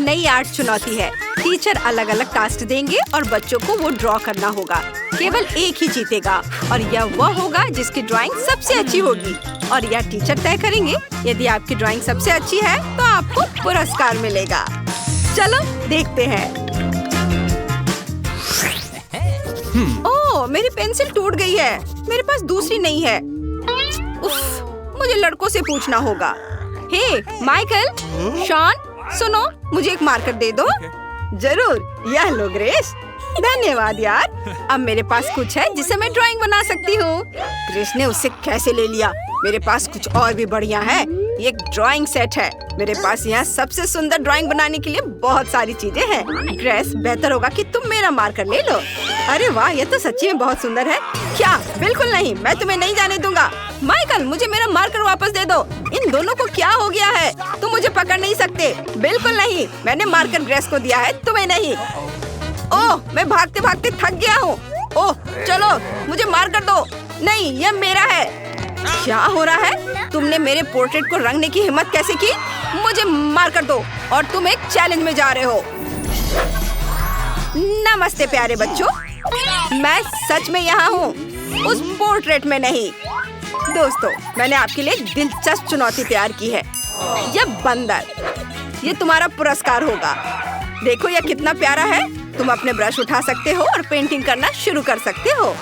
नई आर्ट चुनौती है। टीचर अलग अलग टास्क देंगे और बच्चों को वो ड्रॉ करना होगा। केवल एक ही जीतेगा और यह वह होगा जिसकी ड्राइंग सबसे अच्छी होगी और यह टीचर तय करेंगे। यदि आपकी ड्राइंग सबसे अच्छी है तो आपको पुरस्कार मिलेगा। चलो देखते हैं। ओह, मेरी पेंसिल टूट गई है। मेरे पास दूसरी नहीं है। उफ, मुझे लड़कों से पूछना होगा। हे माइकल, शॉन, सुनो, मुझे एक मार्कर दे दो। जरूर, यह लो ग्रेस। धन्यवाद यार। अब मेरे पास कुछ है जिसे मैं ड्राइंग बना सकती हूँ। ग्रेस ने उसे कैसे ले लिया? मेरे पास कुछ और भी बढ़िया है। ये एक ड्राइंग सेट है। मेरे पास यहाँ सबसे सुंदर ड्राइंग बनाने के लिए बहुत सारी चीजें हैं। ग्रेस, बेहतर होगा कि तुम मेरा मार्कर ले लो। अरे वाह, ये तो सच्ची में बहुत सुंदर है। क्या? बिल्कुल नहीं, मैं तुम्हें नहीं जाने दूंगा। माइकल, मुझे मेरा मार्कर वापस दे दो। इन दोनों को क्या हो गया है? तुम मुझे पकड़ नहीं सकते। बिल्कुल नहीं, मैंने मार्कर ग्रेस को दिया है, तुम्हें नहीं। ओह, मैं भागते भागते थक गया हूँ। ओह, चलो मुझे मार्कर दो। नहीं, यह मेरा है। क्या हो रहा है? तुमने मेरे पोर्ट्रेट को रंगने की हिम्मत कैसे की? मुझे मार्कर दो और तुम एक चैलेंज में जा रहे हो। नमस्ते प्यारे बच्चों, मैं सच में यहाँ हूँ, उस पोर्ट्रेट में नहीं। दोस्तों, मैंने आपके लिए एक दिलचस्प चुनौती तैयार की है। यह बंदर, ये तुम्हारा पुरस्कार होगा। देखो यह कितना प्यारा है। तुम अपने ब्रश उठा सकते हो और पेंटिंग करना शुरू कर सकते हो।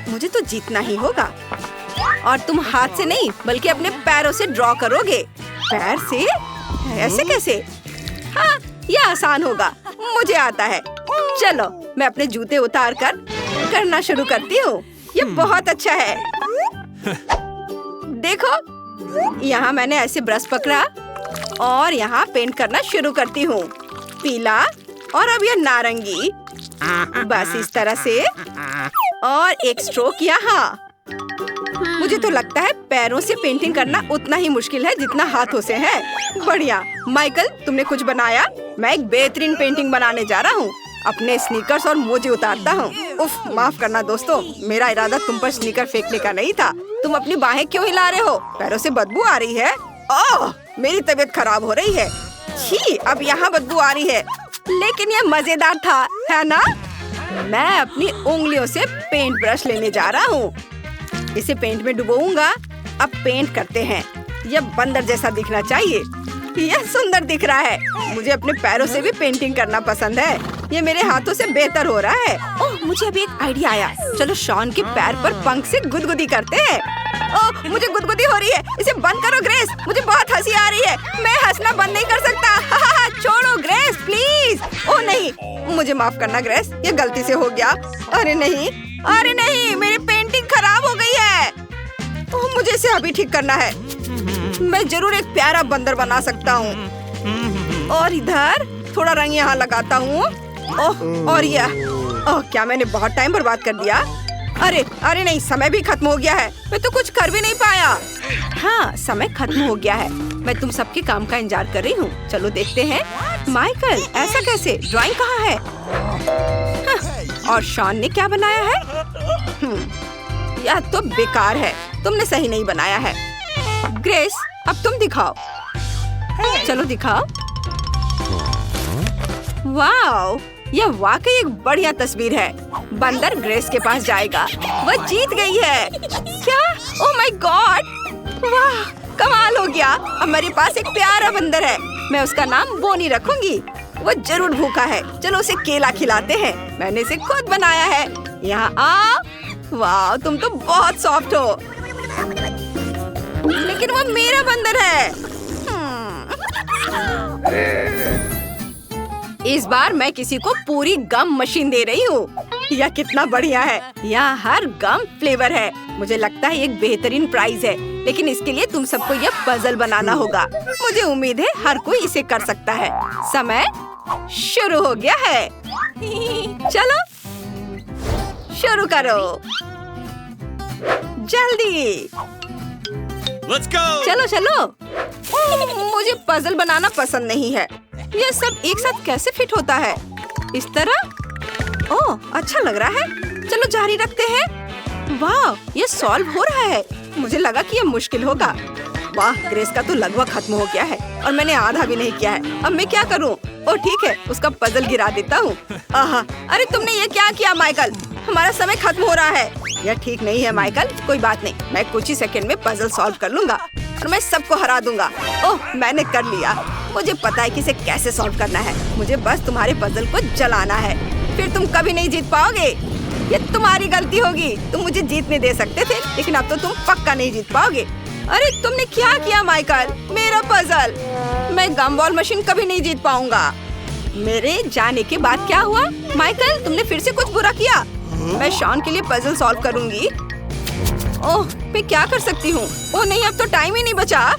मुझे तो जीतना ही होगा। और तुम हाथ से नहीं बल्कि अपने पैरों से ड्रॉ करोगे। पैर से? ऐसे कैसे? हाँ, यह आसान होगा, मुझे आता है। चलो, मैं अपने जूते उतार कर करना शुरू करती हूँ। ये बहुत अच्छा है। देखो, यहाँ मैंने ऐसे ब्रश पकड़ा और यहाँ पेंट करना शुरू करती हूँ। पीला और अब यह नारंगी। बस इस तरह से और एक स्ट्रोक यहाँ। मुझे तो लगता है पैरों से पेंटिंग करना उतना ही मुश्किल है जितना हाथों से है। बढ़िया। माइकल, तुमने कुछ बनाया? मैं एक बेहतरीन पेंटिंग बनाने जा रहा हूँ। अपने स्नीकर्स और मोजे उतारता हूँ। उफ, माफ करना दोस्तों, मेरा इरादा तुम पर स्नीकर फेंकने का नहीं था। तुम अपनी बाहें क्यों हिला रहे हो? पैरों से बदबू आ रही है। ओह, मेरी तबीयत खराब हो रही है। छी, अब यहाँ बदबू आ रही है। लेकिन यह मजेदार था, है ना? मैं अपनी उंगलियों से पेंट ब्रश लेने जा रहा हूँ। इसे पेंट में डुबोऊंगा। अब पेंट करते हैं। यह बंदर जैसा दिखना चाहिए। यह सुंदर दिख रहा है। मुझे अपने पैरों से भी पेंटिंग करना पसंद है। ये मेरे हाथों से बेहतर हो रहा है। ओह, मुझे अभी एक आइडिया आया। चलो शॉन के पैर पर पंख से गुदगुदी करते हैं। ओह, मुझे गुदगुदी हो रही है। इसे बंद करो ग्रेस, मुझे बहुत हंसी आ रही है। मैं हंसना बंद नहीं कर सकता। छोड़ो ग्रेस, प्लीज। ओह नहीं, मुझे माफ करना ग्रेस, ये गलती से हो गया। अरे नहीं, अरे नहीं, मेरी पेंटिंग खराब हो गई है। ओह, मुझे इसे अभी ठीक करना है। मैं जरूर एक प्यारा बंदर बना सकता हूँ। और इधर थोड़ा रंग यहाँ लगाता हूँ। ओह, और यह, ओह, क्या मैंने बहुत टाइम बर्बाद कर दिया? अरे अरे नहीं, समय भी खत्म हो गया है। मैं तो कुछ कर भी नहीं पाया। हाँ, समय खत्म हो गया है। मैं तुम सबके काम का इंतजार कर रही हूँ। चलो देखते हैं। माइकल, ऐसा कैसे? ड्राइंग कहाँ है? हाँ, और शॉन ने क्या बनाया है? यह तो बेकार है। तुमने सही नहीं बनाया है। ग्रेस, अब तुम दिखाओ। चलो दिखाओ। वाओ, यह वाकई एक बढ़िया तस्वीर है। बंदर ग्रेस के पास जाएगा। वह जीत गई है। क्या? ओह माय गॉड, वाह, कमाल हो गया। अब मेरे पास एक प्यारा बंदर है। मैं उसका नाम बोनी रखूंगी। वो जरूर भूखा है। चलो उसे केला खिलाते हैं। मैंने इसे खुद बनाया है। यहाँ आओ। वाह, तुम तो बहुत सॉफ्ट हो। लेकिन वो मेरा बंदर है। इस बार मैं किसी को पूरी गम मशीन दे रही हूँ। यह कितना बढ़िया है। यहाँ हर गम फ्लेवर है। मुझे लगता है एक बेहतरीन प्राइज है। लेकिन इसके लिए तुम सबको यह पजल बनाना होगा। मुझे उम्मीद है हर कोई इसे कर सकता है। समय शुरू हो गया है। चलो शुरू करो, जल्दी। Let's go! चलो चलो। मुझे पजल बनाना पसंद नहीं है। यह सब एक साथ कैसे फिट होता है? इस तरह। ओह, अच्छा लग रहा है। चलो जारी रखते हैं। वाह, ये सॉल्व हो रहा है। मुझे लगा कि यह मुश्किल होगा। वाह, ग्रेस का तो लगभग खत्म हो गया है और मैंने आधा भी नहीं किया है। अब मैं क्या करूं? ओ ठीक है, उसका पजल गिरा देता हूँ। अरे तुमने ये क्या किया माइकल? हमारा समय खत्म हो रहा है। यह ठीक नहीं है माइकल। कोई बात नहीं, मैं कुछ ही सेकंड में पजल सॉल्व कर लूंगा और मैं सबको हरा दूंगा। ओह मैंने कर लिया। मुझे पता है कि इसे कैसे सॉल्व करना है। मुझे बस तुम्हारे पजल को जलाना है, फिर तुम कभी नहीं जीत पाओगे। ये तुम्हारी गलती होगी। तुम मुझे जीतने दे सकते थे, लेकिन अब तो तुम पक्का नहीं जीत पाओगे। अरे तुमने क्या किया माइकल? मेरा पजल। मैं गमबॉल मशीन कभी नहीं जीत पाऊंगा। मेरे जाने के बाद क्या हुआ? माइकल तुमने फिर से कुछ बुरा किया। मैं शॉन के लिए पजल सॉल्व करूंगी। ओह मैं क्या कर सकती हूँ? ओह नहीं, अब तो टाइम ही नहीं बचा।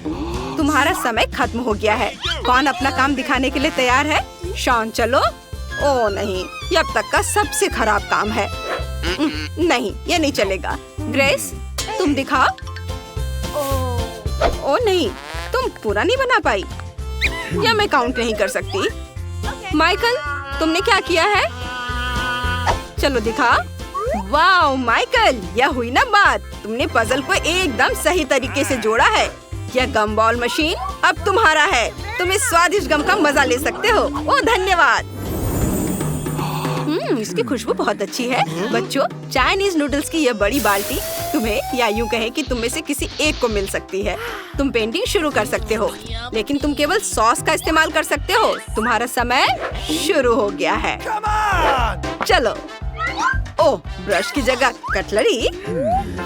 तुम्हारा समय खत्म हो गया है। कौन अपना काम दिखाने के लिए तैयार है? शॉन चलो। ओह नहीं, ये अब तक का सबसे खराब काम है। नहीं ये नहीं चलेगा। ग्रेस तुम दिखाओ। ओह नहीं, तुम पूरा नहीं बना पाई। या मैं काउंट नहीं कर सकती। माइकल तुमने क्या किया है? चलो दिखाओ। वाओ माइकल, यह हुई ना बात। तुमने पजल को एकदम सही तरीके से जोड़ा है। यह गमबॉल मशीन अब तुम्हारा है। तुम इस स्वादिष्ट गम का मजा ले सकते हो। ओह धन्यवाद। इसकी खुशबू बहुत अच्छी है। बच्चों, चाइनीज नूडल्स की यह बड़ी बाल्टी तुम्हें, या यूँ कहें कि तुम में से किसी एक को मिल सकती है। तुम पेंटिंग शुरू कर सकते हो, लेकिन तुम केवल सॉस का इस्तेमाल कर सकते हो। तुम्हारा समय शुरू हो गया है। चलो। ओह ब्रश की जगह कटलरी।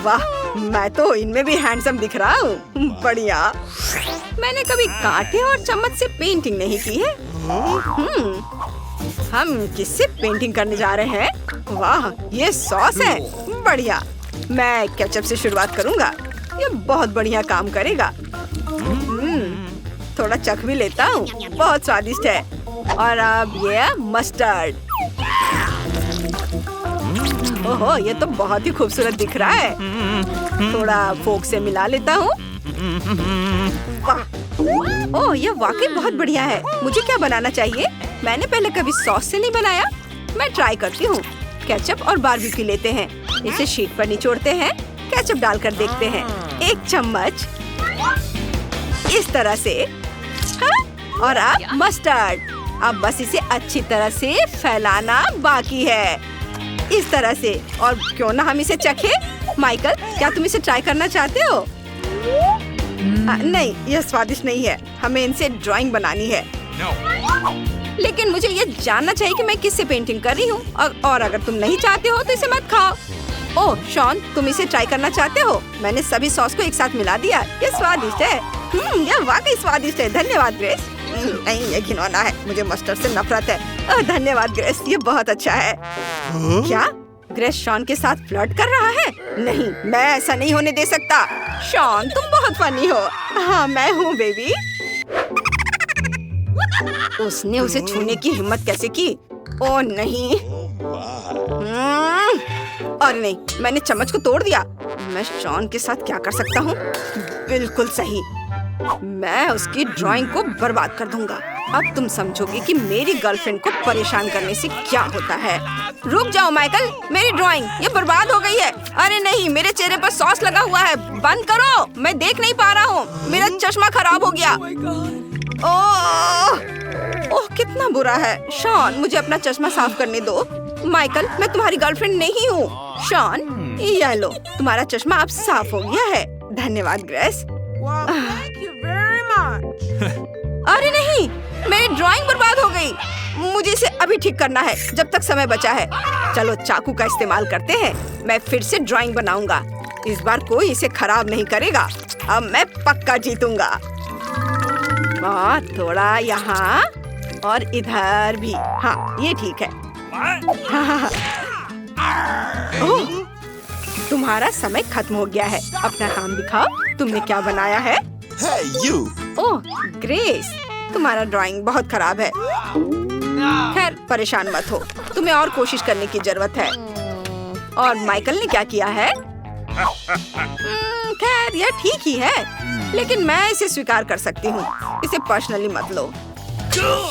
वाह, मैं तो इनमें भी हैंडसम दिख रहा हूँ। बढ़िया। मैंने कभी कांटे और चम्मच से पेंटिंग नहीं की है। हम किससे पेंटिंग करने जा रहे हैं? वाह ये सॉस है। बढ़िया। मैं केचप से शुरुआत करूँगा। ये बहुत बढ़िया काम करेगा। थोड़ा चख भी लेता हूँ। बहुत स्वादिष्ट है। और अब ये मस्टर्ड। ओहो ये तो बहुत ही खूबसूरत दिख रहा है। थोड़ा फोक से मिला लेता हूँ। वाह, ओह ये वाकई बहुत बढ़िया है। मुझे क्या बनाना चाहिए? मैंने पहले कभी सॉस से नहीं बनाया। मैं ट्राई करती हूँ। केचप और बारबेक्यू लेते हैं। इसे शीट पर निचोड़ते हैं। केचप डालकर देखते हैं। एक चम्मच इस तरह से। हाँ? और अब मस्टर्ड। अब बस इसे अच्छी तरह से फैलाना बाकी है। इस तरह से। और क्यों ना हम इसे चखें? माइकल क्या तुम इसे ट्राई करना चाहते हो? नहीं यह स्वादिष्ट नहीं है। हमें इनसे ड्राइंग बनानी है। लेकिन मुझे ये जानना चाहिए कि मैं किससे पेंटिंग कर रही हूँ। और अगर तुम नहीं चाहते हो तो इसे मत खाओ। ओह शॉन तुम इसे ट्राई करना चाहते हो? मैंने सभी सॉस को एक साथ मिला दिया। ये स्वादिष्ट है। यह वाकई स्वादिष्ट है। धन्यवाद ग्रेस। नहीं ये घिनौना है। मुझे मस्टर्ड से नफरत है। धन्यवाद ग्रेस, ये बहुत अच्छा है। क्या ग्रेस शॉन के साथ फ्लर्ट कर रहा है? नहीं मैं ऐसा नहीं होने दे सकता। शॉन तुम बहुत फनी हो। हाँ मैं हूँ बेबी। उसने उसे छूने की हिम्मत कैसे की? ओह नहीं। और नहीं, मैंने चम्मच को तोड़ दिया। मैं शॉन के साथ क्या कर सकता हूँ? बिल्कुल सही। मैं उसकी ड्राइंग को बर्बाद कर दूंगा। अब तुम समझोगे कि मेरी गर्लफ्रेंड को परेशान करने से क्या होता है। रुक जाओ माइकल, मेरी ड्राइंग ये बर्बाद हो गई है। अरे नहीं, मेरे चेहरे पर सॉस लगा हुआ है। बंद करो, मैं देख नहीं पा रहा हूँ। मेरा चश्मा खराब हो गया। ओह कितना बुरा है। शॉन मुझे अपना चश्मा साफ करने दो। माइकल मैं तुम्हारी गर्लफ्रेंड नहीं हूँ। शॉन ये लो, तुम्हारा चश्मा अब साफ हो गया है। धन्यवाद ग्रेस। अरे नहीं, मेरी ड्राइंग बर्बाद हो गई। मुझे इसे अभी ठीक करना है जब तक समय बचा है। चलो चाकू का इस्तेमाल करते हैं। मैं फिर से ड्राइंग बनाऊंगा। इस बार कोई इसे खराब नहीं करेगा। अब मैं पक्का जीतूंगा। और थोड़ा यहाँ और इधर भी। हाँ ये ठीक है। ओह, तुम्हारा समय खत्म हो गया है। अपना काम दिखाओ। तुमने क्या बनाया है? Hey, you! ओह ग्रेस, तुम्हारा ड्राइंग बहुत खराब है। खैर परेशान मत हो, तुम्हें और कोशिश करने की जरूरत है। और माइकल ने क्या किया है? खैर यह ठीक ही है, लेकिन मैं इसे स्वीकार कर सकती हूँ। इसे पर्सनली मत लो।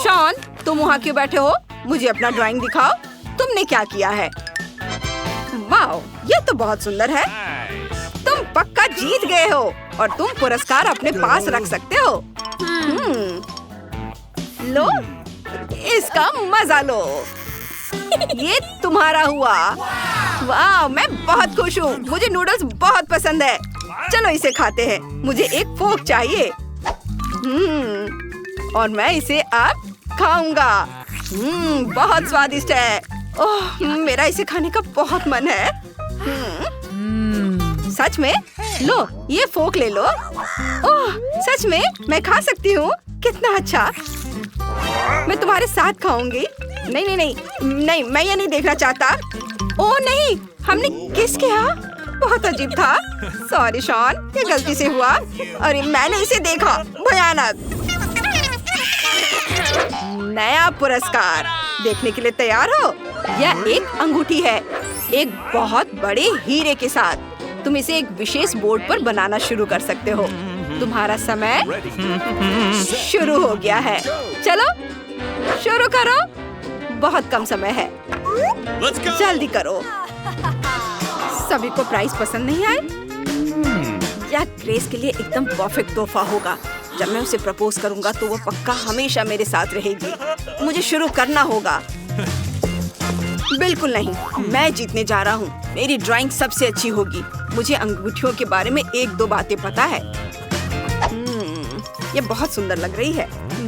शॉन तुम वहाँ क्यों बैठे हो? मुझे अपना ड्राइंग दिखाओ। तुमने क्या किया है? वाओ ये तो बहुत सुंदर है। तुम पक्का जीत गए हो और तुम पुरस्कार अपने पास रख सकते हो। लो इसका मजा लो। ये तुम्हारा हुआ। वाह, मैं बहुत खुश हूँ। मुझे नूडल्स बहुत पसंद है। चलो इसे खाते हैं। मुझे एक फोक चाहिए। और मैं इसे अब खाऊंगा। बहुत स्वादिष्ट है। ओह, मेरा इसे खाने का बहुत मन है। सच में? लो, ये फोक ले लो। ओह, सच में? मैं खा सकती हूँ? कितना अच्छा। मैं तुम्हारे साथ खाऊंगी। नहीं नहीं नहीं नहीं, मैं ये नहीं देखना चाहता। ओह नहीं, हमने किस किया? बहुत अजीब था। सॉरी शॉन, ये गलती से हुआ। अरे मैंने इसे देखा। भयानक। नया पुरस्कार देखने के लिए तैयार हो? यह एक अंगूठी है, एक बहुत बड़े हीरे के साथ। तुम इसे एक विशेष बोर्ड पर बनाना शुरू कर सकते हो। तुम्हारा समय शुरू हो गया है। चलो शुरू करो। बहुत कम समय है। Let's go. जल्दी करो। सभी को प्राइस पसंद नहीं आए? यह ग्रेस के लिए एकदम परफेक्ट तोहफा होगा। जब मैं उसे प्रपोज करूंगा तो वो पक्का हमेशा मेरे साथ रहेगी। मुझे शुरू करना होगा। बिल्कुल नहीं, मैं जीतने जा रहा हूँ। मेरी ड्राइंग सबसे अच्छी होगी। मुझे अंगूठियों के बारे में 1-2 बातें पता है। ये बहुत सुंदर लग रही है।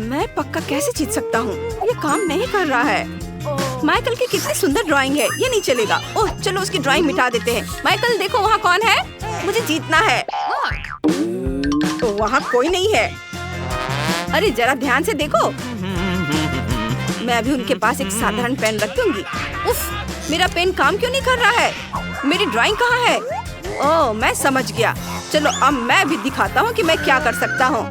मैं पक्का कैसे जीत सकता हूँ? ये काम नहीं कर रहा है। माइकल की कितनी सुंदर ड्राइंग है। ये नहीं चलेगा। ओह, चलो उसकी ड्राइंग मिटा देते हैं। माइकल देखो, वहाँ कौन है? मुझे जीतना है। तो वहाँ कोई नहीं है। अरे जरा ध्यान से देखो। मैं अभी उनके पास एक साधारण पेन रख दूंगी। उफ, मेरा पेन काम क्यों नहीं कर रहा है? मेरी ड्राइंग कहाँ है? ओह, मैं समझ गया। चलो अब मैं भी दिखाता हूँ कि मैं क्या कर सकता हूँ।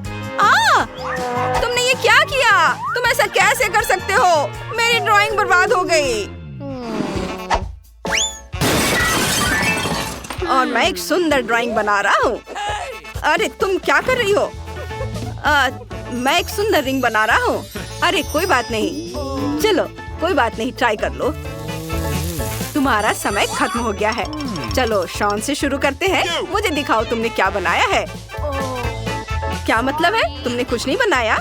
तुमने ये क्या किया? तुम ऐसा कैसे कर सकते हो? मेरी ड्राइंग बर्बाद हो गई। और मैं एक सुंदर ड्राइंग बना रहा हूँ। अरे तुम क्या कर रही हो? मैं एक सुंदर रिंग बना रहा हूँ। अरे कोई बात नहीं। चलो कोई बात नहीं, ट्राई कर लो। तुम्हारा समय खत्म हो गया है। चलो शॉन से शुरू करते हैं। मुझे दिखाओ तुमने क्या बनाया है। क्या मतलब है? तुमने कुछ नहीं बनाया?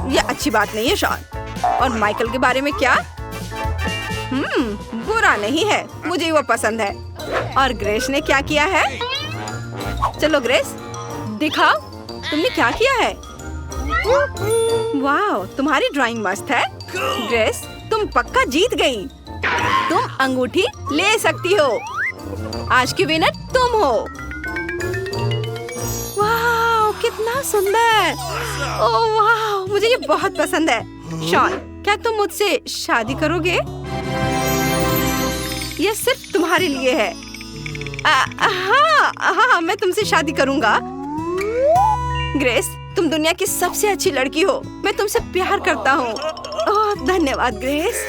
ये अच्छी बात नहीं है शॉन। और माइकल के बारे में क्या? बुरा नहीं है, मुझे वो पसंद है। और ग्रेस ने क्या किया है? चलो ग्रेस दिखाओ तुमने क्या किया है। वाह, तुम्हारी ड्राइंग मस्त है। ग्रेस तुम पक्का जीत गई। तुम अंगूठी ले सकती हो। आज की विनर तुम हो। वाह, कितना सुंदर। ओह वाह, मुझे ये बहुत पसंद है। शॉन, क्या तुम मुझसे शादी करोगे? ये सिर्फ तुम्हारे लिए है। हाँ, मैं तुमसे शादी करूंगा। ग्रेस, तुम दुनिया की सबसे अच्छी लड़की हो। मैं तुमसे प्यार करता हूँ। ओह धन्यवाद ग्रेस।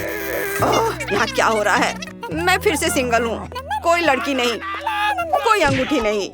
ओह, यहाँ क्या हो रहा है? मैं फिर से सिंगल हूँ। कोई लड़की नहीं, कोई अंगूठी नहीं।